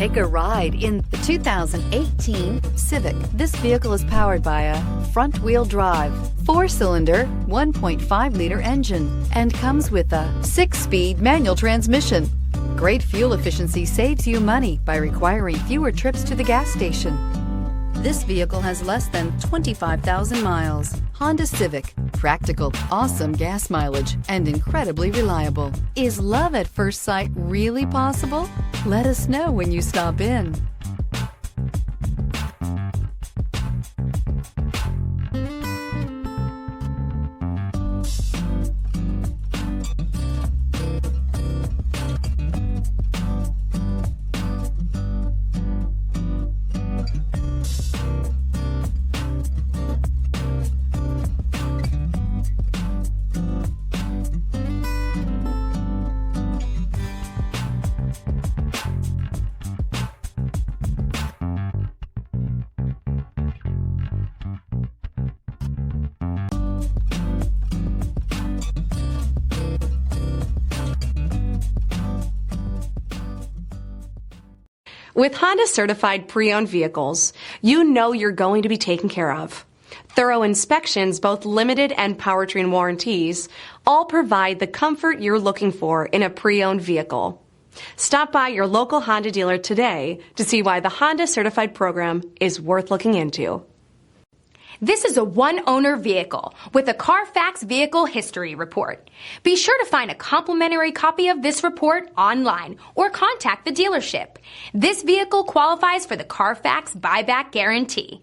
Take a ride in the 2018 Civic. This vehicle is powered by a front-wheel drive, 4-cylinder, 1.5-liter engine, and comes with a 6-speed manual transmission. Great fuel efficiency saves you money by requiring fewer trips to the gas station. This vehicle has less than 25,000 miles. Honda Civic. Practical, awesome gas mileage, and incredibly reliable. Is love at first sight really possible? Let us know when you stop in. With Honda certified pre-owned vehicles, you know you're going to be taken care of. Thorough inspections, both limited and powertrain warranties, all provide the comfort you're looking for in a pre-owned vehicle. Stop by your local Honda dealer today to see why the Honda certified program is worth looking into. This is a one-owner vehicle with a Carfax Vehicle History Report. Be sure to find a complimentary copy of this report online or contact the dealership. This vehicle qualifies for the Carfax Buyback Guarantee.